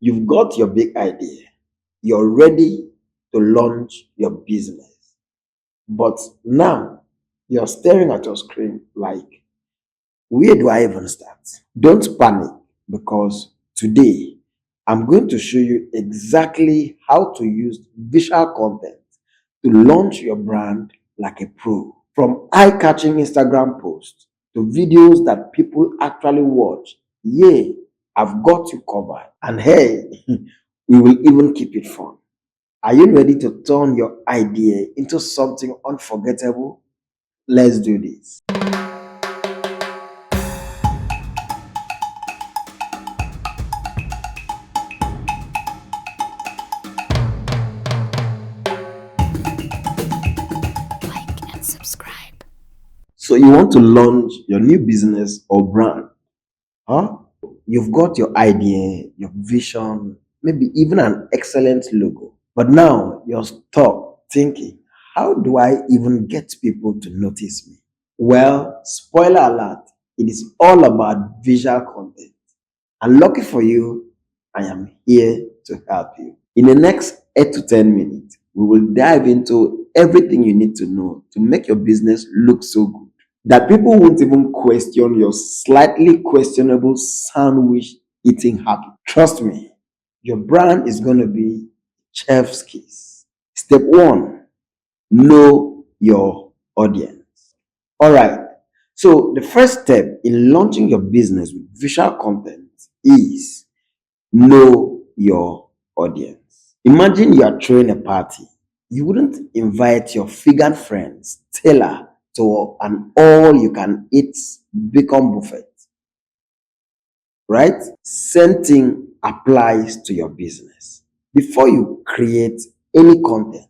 You've got your big idea. You're ready to launch your business. But now you're staring at your screen like, where do I even start? Don't panic because today I'm going to show you exactly how to use visual content to launch your brand like a pro. From eye catching Instagram posts to videos that people actually watch, yeah, I've got you covered. And hey, we will even keep it fun. Are you ready to turn your idea into something unforgettable? Let's do this. Like and subscribe. So, you want to launch your new business or brand, huh? You've got your idea, your vision, maybe even an excellent logo. But now you're stuck thinking, how do I even get people to notice me? Well, spoiler alert, it is all about visual content. And lucky for you, I am here to help you. In the next 8 to 10 minutes, we will dive into everything you need to know to make your business look so good that people won't even question your slightly questionable sandwich eating habit. Trust me, your brand is going to be chef's kiss. Step one, know your audience. All right. So, the first step in launching your business with visual content is know your audience. Imagine you are throwing a party. You wouldn't invite your vegan friends, Taylor, to an all you can eat bacon buffet, right? Same thing applies to your business. Before you create any content,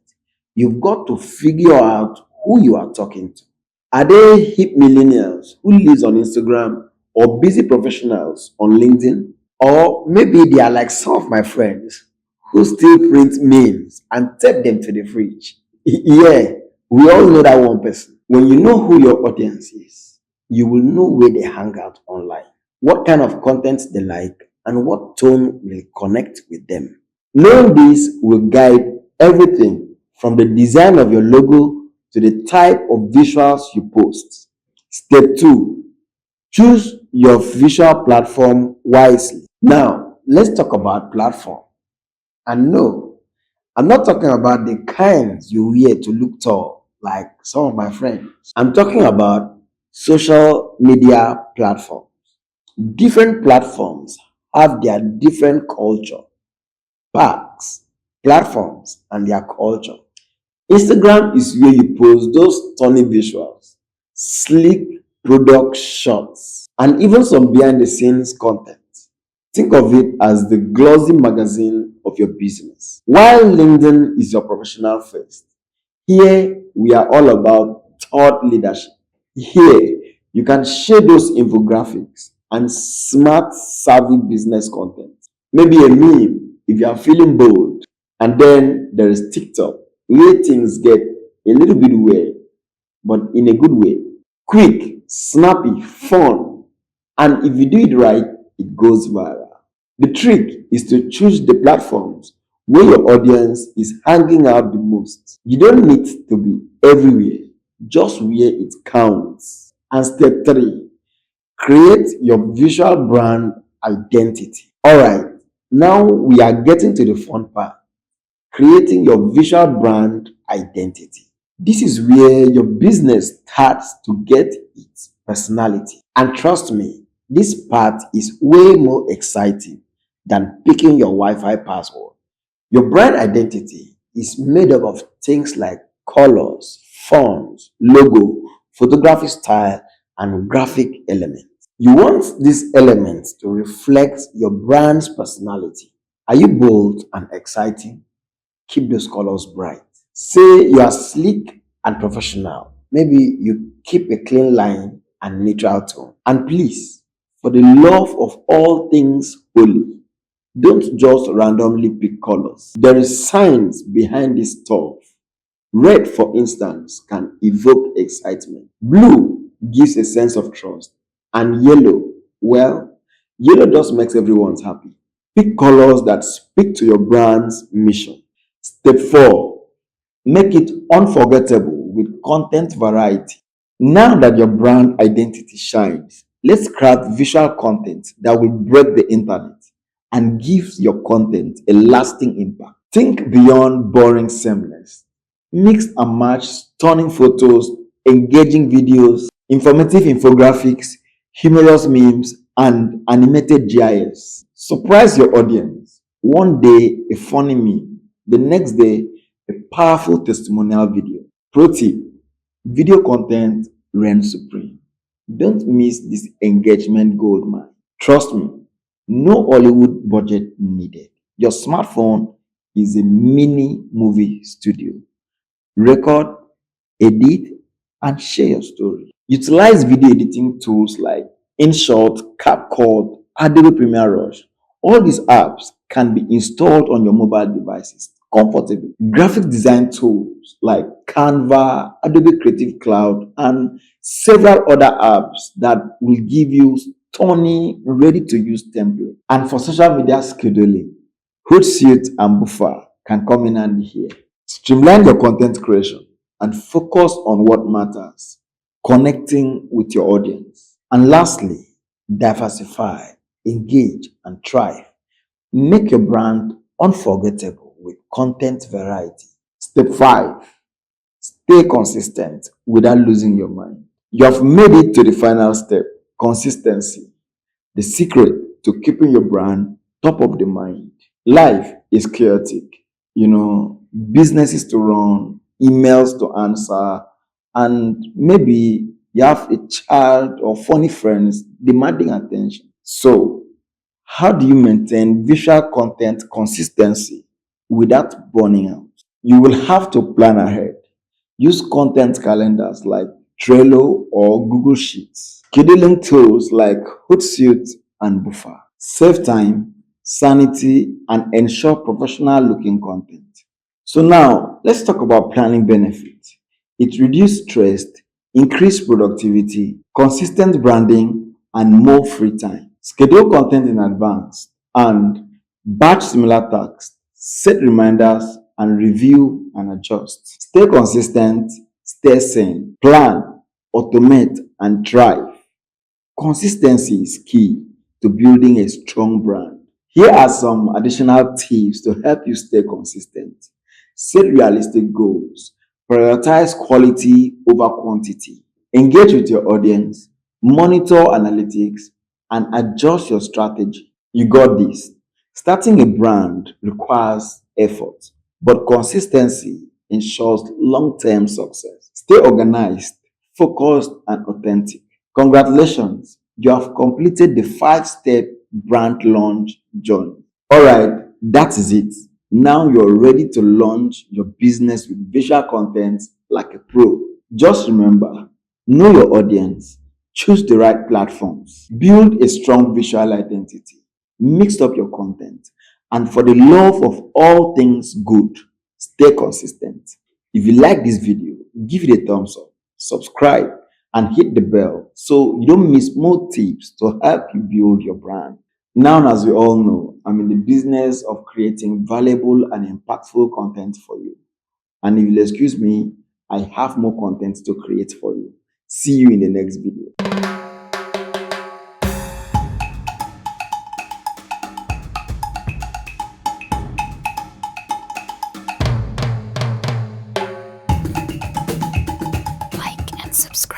you've got to figure out who you are talking to. Are they hip millennials who lives on Instagram or busy professionals on LinkedIn? Or maybe they are like some of my friends who still print memes and tape them to the fridge. Yeah, we all know that one person. When you know who your audience is, you will know where they hang out online, what kind of content they like, and what tone will connect with them. Knowing this will guide everything from the design of your logo to the type of visuals you post. Step 2, choose your visual platform wisely. Now, let's talk about platform. And no, I'm not talking about the kinds you wear to look tall, like some of my friends. I'm talking about social media platforms. Different platforms have their different culture, packs, platforms, and their culture. Instagram is where you post those stunning visuals, sleek product shots, and even some behind the scenes content. Think of it as the glossy magazine of your business. While LinkedIn is your professional face, here we are all about thought leadership. Here you can share those infographics and smart, savvy business content. Maybe a meme if you are feeling bold. And then there is TikTok, where things get a little bit weird, but in a good way. Quick, snappy, fun, and if you do it right, it goes viral. The trick is to choose the platforms where your audience is hanging out the most. You don't need to be everywhere, just where it counts. And step 3, create your visual brand identity. All right, now we are getting to the fun part, creating your visual brand identity. This is where your business starts to get its personality. And trust me, this part is way more exciting than picking your Wi Fi password. Your brand identity is made up of things like colors, fonts, logo, photography style, and graphic elements. You want these elements to reflect your brand's personality. Are you bold and exciting? Keep those colors bright. Say you are sleek and professional. Maybe you keep a clean line and neutral tone. And please, for the love of all things holy, don't just randomly pick colors. There is science behind this stuff. Red, for instance, can evoke excitement. Blue gives a sense of trust. And yellow, well, yellow just makes everyone happy. Pick colors that speak to your brand's mission. Step 4, make it unforgettable with content variety. Now that your brand identity shines, let's craft visual content that will break the internet and gives your content a lasting impact. Think beyond boring seamless. Mix and match stunning photos, engaging videos, informative infographics, humorous memes, and animated GIFs. Surprise your audience. One day, a funny meme. The next day, a powerful testimonial video. Pro tip: video content reigns supreme. Don't miss this engagement gold mine. Trust me, no Hollywood budget needed. Your smartphone is a mini movie studio. Record, edit, and share your story. Utilize video editing tools like InShot, CapCut, Adobe Premiere Rush. All these apps can be installed on your mobile devices comfortably. Graphic design tools like Canva, Adobe Creative Cloud, and several other apps that will give you stunning, ready to use templates. And for social media scheduling, Hootsuite and Buffer can come in handy here. Streamline your content creation and focus on what matters, connecting with your audience. And lastly, diversify, engage, and thrive. Make your brand unforgettable with content variety. Step 5, stay consistent without losing your mind. You have made it to the final step, consistency, the secret to keeping your brand top of the mind. Life is chaotic, businesses to run, emails to answer, and maybe you have a child or funny friends demanding attention. So, how do you maintain visual content consistency without burning out? You will have to plan ahead. Use content calendars like Trello or Google Sheets. Scheduling tools like Hootsuite and Buffer. Save time, sanity, and ensure professional looking content. So now, let's talk about planning benefits. It reduces stress, increased productivity, consistent branding, and more free time. Schedule content in advance and batch similar tasks. Set reminders and review and adjust. Stay consistent, stay sane, plan, automate, and thrive. Consistency is key to building a strong brand. Here are some additional tips to help you stay consistent. Set realistic goals. Prioritize quality over quantity. Engage with your audience. Monitor analytics and adjust your strategy. You got this. Starting a brand requires effort, but consistency ensures long-term success. Stay organized, focused, and authentic. Congratulations, you have completed the 5-step brand launch journey. All right, that is it. Now you're ready to launch your business with visual content like a pro. Just remember, know your audience, choose the right platforms, build a strong visual identity, mix up your content, and for the love of all things good, stay consistent. If you like this video, give it a thumbs up, subscribe, and hit the bell so you don't miss more tips to help you build your brand. Now, as we all know, I'm in the business of creating valuable and impactful content for you. And if you'll excuse me, I have more content to create for you. See you in the next video. Like and subscribe.